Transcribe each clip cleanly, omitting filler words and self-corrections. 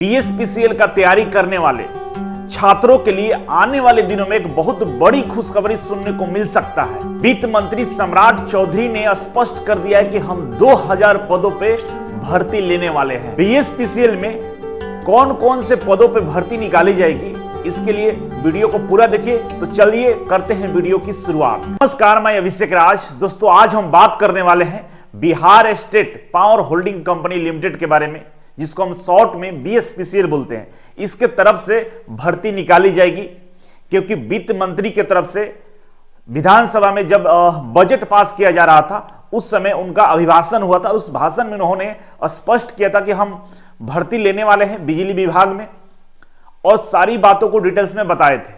बीएसपीसीएल का तैयारी करने वाले छात्रों के लिए आने वाले दिनों में एक बहुत बड़ी खुशखबरी सुनने को मिल सकता है। वित्त मंत्री सम्राट चौधरी ने स्पष्ट कर दिया है कि हम 2000 पदों पे भर्ती लेने वाले हैं। बीएसपीसीएल में कौन कौन से पदों पे भर्ती निकाली जाएगी, इसके लिए वीडियो को पूरा देखिए। तो चलिए करते हैं वीडियो की शुरुआत। नमस्कार, मैं अभिषेक राज। दोस्तों, आज हम बात करने वाले हैं Bihar state power holding company limited के बारे में, जिसको हम शॉर्ट में बीएसपीसीएल बोलते हैं। इसके तरफ से भर्ती निकाली जाएगी, क्योंकि वित्त मंत्री के तरफ से विधानसभा में जब बजट पास किया जा रहा था, उस समय उनका अभिभाषण हुआ था। उस भाषण में उन्होंने स्पष्ट किया था कि हम भर्ती लेने वाले हैं बिजली विभाग में, और सारी बातों को डिटेल्स में बताए थे।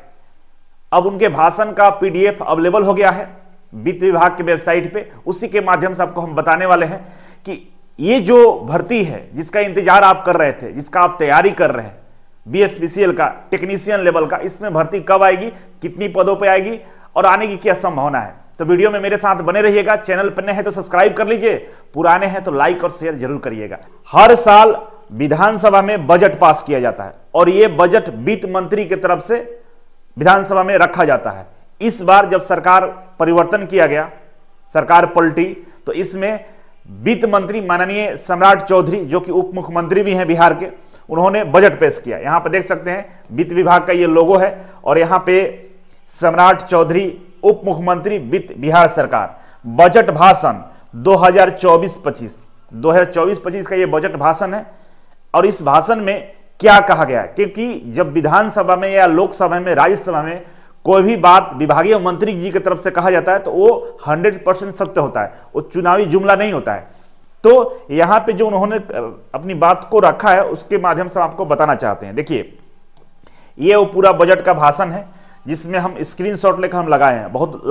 अब उनके भाषण का पीडीएफ अवेलेबल हो गया है वित्त विभाग के वेबसाइट पे। उसी के माध्यम से आपको हम बताने वाले हैं कि ये जो भर्ती है, जिसका इंतजार आप कर रहे थे, जिसका आप तैयारी कर रहे हैं, बीएसपीसीएल का टेक्नीशियन लेवल का, इसमें भर्ती कब आएगी, कितनी पदों पे आएगी और आने की क्या संभावना है। तो वीडियो में मेरे साथ बने रहिएगा। चैनल पर नए हैं तो सब्सक्राइब कर लीजिए, पुराने हैं तो लाइक और शेयर जरूर करिएगा। हर साल विधानसभा में बजट पास किया जाता है, और यह बजट वित्त मंत्री की तरफ से विधानसभा में रखा जाता है। इस बार जब सरकार परिवर्तन किया गया, सरकार पलटी, तो इसमें वित्त मंत्री माननीय सम्राट चौधरी, जो कि उप मुख्यमंत्री भी हैं बिहार के, उन्होंने बजट पेश किया। यहां पर देख सकते हैं वित्त विभाग का ये लोगो है, और यहां पे सम्राट चौधरी उप मुख्यमंत्री वित्त बिहार सरकार। बजट भाषण 2024-25 का ये बजट भाषण है। और इस भाषण में क्या कहा गया है, क्योंकि जब विधानसभा में या लोकसभा में, राज्यसभा में कोई भी बात विभागीय मंत्री जी की तरफ से कहा जाता है, तो वो 100% सत्य होता है, वो चुनावी जुमला नहीं होता है। तो यहां पे जो उन्होंने अपनी बात को रखा है, उसके माध्यम से आपको बताना चाहते हैं। देखिए, ये वो पूरा बजट का भाषण है, जिसमें हम स्क्रीनशॉट लेकर हम लगाए हैं। बहुत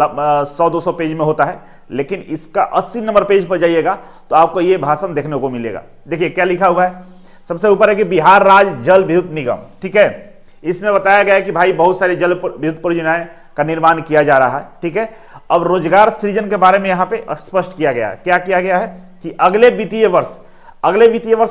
100-200 पेज में होता है, लेकिन इसका 80 नंबर पेज पर जाइएगा तो आपको ये भाषण देखने को मिलेगा। देखिए क्या लिखा हुआ है। सबसे ऊपर है कि बिहार राज्य जल विद्युत निगम, ठीक है। इसमें बताया गया है कि भाई बहुत सारी जल विद्युत परियोजनाएं का निर्माण किया जा रहा है, ठीक है। अब रोजगार सृजन के बारे में यहां पे स्पष्ट किया गया है। क्या किया गया है कि अगले वित्तीय वर्ष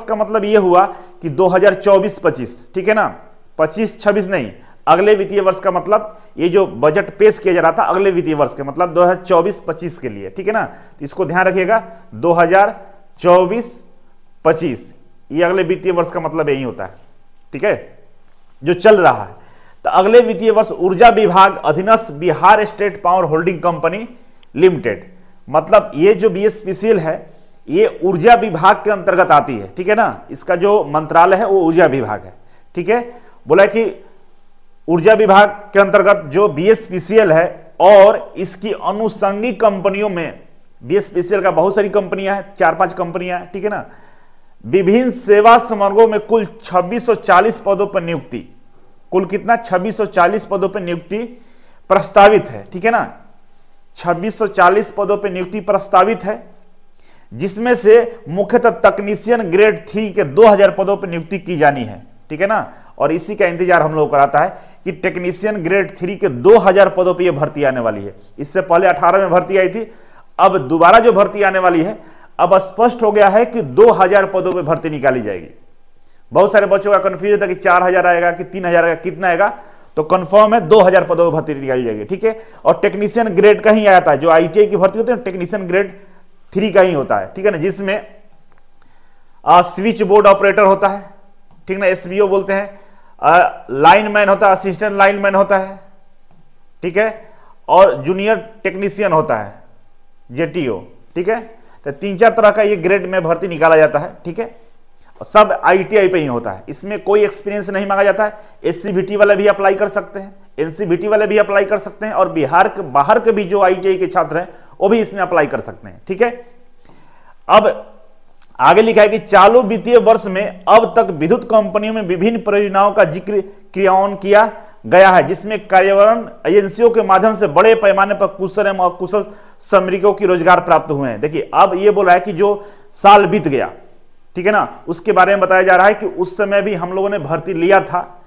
का मतलब यह हुआ कि 2024-25, ठीक है ना, 25-26 नहीं, अगले वित्तीय वर्ष का मतलब ये जो बजट पेश किया जा रहा था अगले वित्तीय वर्ष के मतलब 2024-25 के लिए, ठीक है ना। तो इसको ध्यान रखिएगा, 2024-25 ये अगले वित्तीय वर्ष का मतलब यही होता है, ठीक है, जो चल रहा है। तो अगले वित्तीय वर्ष ऊर्जा विभाग अधीनस्थ Bihar state power holding company limited, मतलब ये जो बीएसपीसीएल है, ये ऊर्जा विभाग के अंतर्गत आती है, ठीक है ना। इसका जो मंत्रालय है वो ऊर्जा विभाग है, ठीक है। बोला कि ऊर्जा विभाग के अंतर्गत जो बीएसपीसीएल है, और इसकी अनुषंगी कंपनियों में बीएसपीसीएल का बहुत सारी कंपनियां हैं, 4-5 कंपनियां हैं, ठीक है ना। विभिन्न सेवा समूहों में कुल 2640 पदों पर नियुक्ति, कुल कितना, 2640 पदों पर नियुक्ति प्रस्तावित है, ठीक है ना। 2640 पदों पर नियुक्ति प्रस्तावित है, जिसमें से मुख्यतः तकनीशियन ग्रेड 3 के 2000 पदों पर नियुक्ति की जानी है, ठीक है ना। और इसी का इंतजार हम लोग कराता है कि टेक्नीशियन ग्रेड 3 के 2000 पदों पर यह भर्ती आने वाली है। इससे पहले 18 में भर्ती आई थी, अब दोबारा जो भर्ती आने वाली है, अब स्पष्ट हो गया है कि 2000 पदों पे भर्ती निकाली जाएगी। बहुत सारे बच्चों का कंफ्यूजन था कि 4000 आएगा कि 3000 आएगा, कितना आएगा, तो कंफर्म है 2000 पदों पे भर्ती निकाली जाएगी, ठीक है। और टेक्नीशियन ग्रेड का ही आया था, जो आईटीआई की भर्ती होती है टेक्नीशियन ग्रेड 3 का ही होता है, ठीक है ना, जिसमें स्विच बोर्ड ऑपरेटर होता है, ठीक ना, एसबीओ बोलते हैं, लाइन मैन होता है, असिस्टेंट लाइन मैन होता है, ठीक है, और जूनियर टेक्नीशियन होता है, जेटीओ, ठीक है। तो 3-4 तरह का ये ग्रेड में भर्ती निकाला जाता है, ठीक है। सब आईटीआई पे ही होता है, इसमें कोई एक्सपीरियंस नहीं मांगा जाता है। एससीबीटी वाले भी अप्लाई कर सकते हैं, एनसीबीटी वाले भी अप्लाई कर सकते हैं, और बिहार के बाहर के भी जो आईटीआई के छात्र हैं वो भी इसमें अप्लाई कर सकते हैं, ठीक है। अब आगे लिखा है कि चालू वित्तीय वर्ष में अब तक विद्युत कंपनियों में विभिन्न परियोजनाओं का जिक्र क्रियान्वयन किया गया है, जिसमें कार्यान्वयन एजेंसियों के माध्यम से बड़े पैमाने पर कुशल एवं अकुशल श्रमिकों की रोजगार प्राप्त हुए हैं। देखिए, अब ये बोला है कि जो साल बीत गया, ठीक है ना, उसके बारे में बताया जा रहा है कि उस समय भी हम लोगों ने भर्ती लिया था,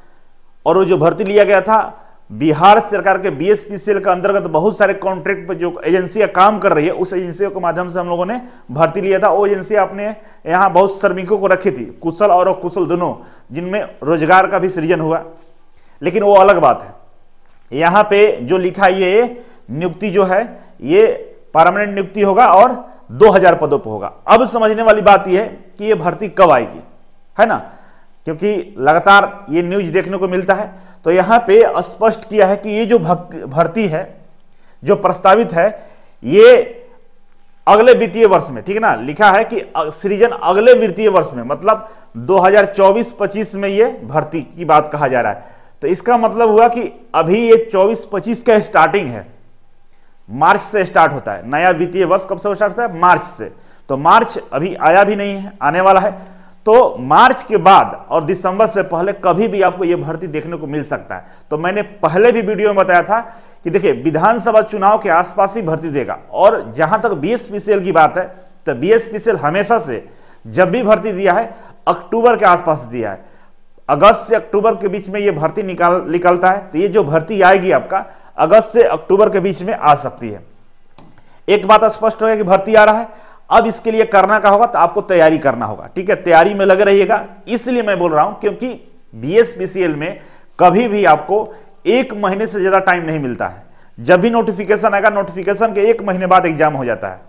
और वो जो भर्ती लिया गया था बिहार सरकार के बीएसपीसीएल के अंतर्गत बहुत सारे कॉन्ट्रैक्ट पर जो एजेंसियां काम कर रही है, उस एजेंसियों के माध्यम से हम लोगों ने भर्ती लिया था। वो एजेंसी आपने यहाँ बहुत श्रमिकों को रखी थी, कुशल और अकुशल दोनों, जिनमें रोजगार का भी सृजन हुआ। लेकिन वो अलग बात है। यहाँ पे जो लिखा ये नियुक्ति जो है ये परमानेंट नियुक्ति होगा और 2000 पदों पर होगा। अब समझने वाली बात यह है कि ये भर्ती कब आएगी, है ना, क्योंकि लगातार ये न्यूज देखने को मिलता है। तो यहां पे स्पष्ट किया है कि ये जो भर्ती है जो प्रस्तावित है ये अगले वित्तीय वर्ष में, ठीक है ना, लिखा है कि सृजन अगले वित्तीय वर्ष में, मतलब 2024-25 में ये भर्ती की बात कहा जा रहा है। तो इसका मतलब हुआ कि अभी ये 24-25 का स्टार्टिंग है, मार्च से स्टार्ट होता है। नया वित्तीय वर्ष कब से स्टार्ट होता है? मार्च से। तो मार्च अभी आया भी नहीं है, आने वाला है। तो मार्च के बाद और दिसंबर से पहले कभी भी आपको यह भर्ती देखने को मिल सकता है। तो मैंने पहले भी वीडियो में बताया था कि देखिए विधानसभा चुनाव के आसपास ही भर्ती देगा। और जहां तक बीएसपीसीएल की बात है तो बीएसपीसीएल हमेशा से जब भी भर्ती दिया है अक्टूबर के आसपास दिया है। अगस्त से अक्टूबर के बीच में यह भर्ती निकलता है। तो ये जो भर्ती आएगी आपका अगस्त से अक्टूबर के बीच में आ सकती है। एक बात स्पष्ट हो गया कि भर्ती आ रहा है। अब इसके लिए करना क्या होगा? तो आपको तैयारी करना होगा, ठीक है, तैयारी में लगे रहिएगा। इसलिए मैं बोल रहा हूं क्योंकि बीएसपीसीएल में कभी भी आपको 1 महीने से ज्यादा टाइम नहीं मिलता है। जब भी नोटिफिकेशन आएगा, नोटिफिकेशन के 1 महीने बाद एग्जाम हो जाता है।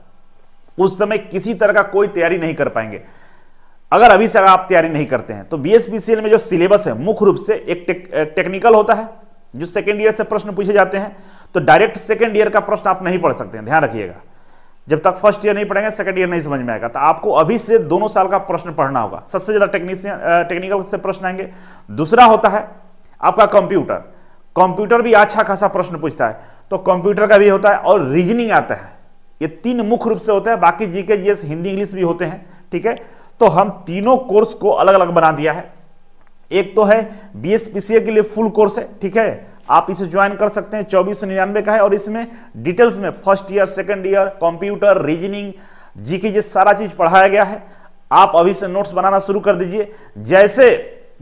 उस समय किसी तरह का कोई तैयारी नहीं कर पाएंगे अगर अभी से आप तैयारी नहीं करते हैं। तो बीएसपीसीएल में जो सिलेबस है मुख्य रूप से एक टेक्निकल होता है जो सेकेंड ईयर से प्रश्न पूछे जाते हैं। तो डायरेक्ट सेकेंड ईयर का प्रश्न आप नहीं पढ़ सकते हैं, ध्यान रखिएगा। जब तक फर्स्ट ईयर नहीं पढ़ेंगे सेकंड ईयर नहीं समझ में आएगा। तो आपको अभी से 2 साल का प्रश्न पढ़ना होगा। सबसे ज्यादा टेक्निकल से प्रश्न आएंगे। दूसरा होता है आपका कंप्यूटर। कंप्यूटर भी अच्छा खासा प्रश्न पूछता है, तो कंप्यूटर का भी होता है और रीजनिंग आता है। ये 3 मुख्य रूप से होते हैं, बाकी जीके जीएस हिंदी इंग्लिश भी होते हैं, ठीक है। तो हम तीनों कोर्स को अलग अलग बना दिया है। एक तो है बीएसपीसीएल के लिए फुल कोर्स है, ठीक है, आप इसे ज्वाइन कर सकते हैं, 2499 का है। और इसमें डिटेल्स में first year, second year, computer, reasoning, GK जी सारा चीज पढ़ाया गया है। आप अभी से नोट्स बनाना शुरू कर दीजिए। जैसे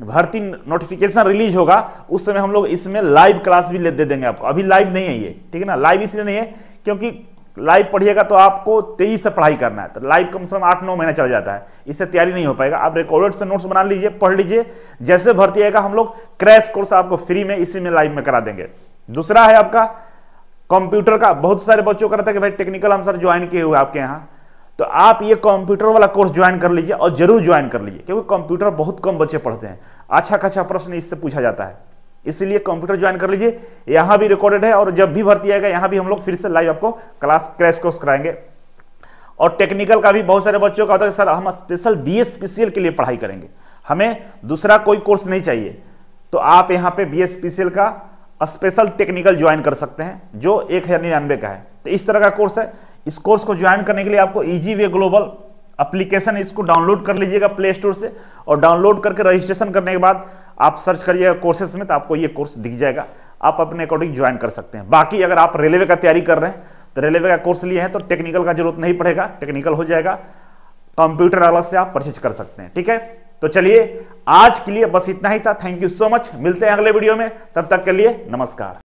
भर्ती नोटिफिकेशन रिलीज होगा उस समय हम लोग इसमें लाइव क्लास भी दे देंगे आपको। अभी लाइव नहीं है ये, ठीक है ना। लाइव इसलिए नहीं है क्योंकि लाइव पढ़िएगा तो आपको तेजी से पढ़ाई करना है। तो लाइव कम से कम 8-9 महीना चल जाता है, इससे तैयारी नहीं हो पाएगा। आप रिकॉर्डेड से नोट्स बना लीजिए, पढ़ लीजिए। जैसे भर्ती आएगा हम लोग क्रैश कोर्स आपको फ्री में इसी में लाइव में करा देंगे। दूसरा है आपका कंप्यूटर का। बहुत सारे बच्चों का रहता है कि भाई टेक्निकल हम सर ज्वाइन किए हुए आपके यहाँ, तो आप ये कंप्यूटर वाला कोर्स ज्वाइन कर लीजिए और जरूर ज्वाइन कर लीजिए, क्योंकि कंप्यूटर बहुत कम बच्चे पढ़ते हैं। अच्छा खासा प्रश्न इससे पूछा जाता है, इसलिए कंप्यूटर ज्वाइन कर लीजिए। यहां भी रिकॉर्डेड है और जब भी भर्ती आएगा यहां भी हम लोग फिर से लाइव आपको क्लास क्रैश कोर्स कराएंगे। और टेक्निकल का भी बहुत सारे बच्चों का होता है सर हम स्पेशल बीएसपीसीएल के लिए पढ़ाई करेंगे, हमें दूसरा कोई कोर्स नहीं चाहिए। तो आप यहां पे बीएसपीसीएल का स्पेशल टेक्निकल ज्वाइन कर सकते हैं जो 1099 का है। तो इस तरह का कोर्स है। इस कोर्स को ज्वाइन करने के लिए आपको इजी वे ग्लोबल एप्लीकेशन इसको डाउनलोड कर लीजिएगा प्ले स्टोर से, और डाउनलोड करके रजिस्ट्रेशन करने के बाद आप सर्च करिएगा कोर्सेस में, तो आपको ये कोर्स दिख जाएगा। आप अपने अकॉर्डिंग ज्वाइन कर सकते हैं। बाकी अगर आप रेलवे का तैयारी कर रहे हैं तो रेलवे का कोर्स लिए हैं तो टेक्निकल का जरूरत नहीं पड़ेगा, टेक्निकल हो जाएगा। कंप्यूटर अलग से आप परचेज कर सकते हैं, ठीक है। तो चलिए आज के लिए बस इतना ही था। Thank you so much. मिलते हैं अगले वीडियो में, तब तक के लिए नमस्कार।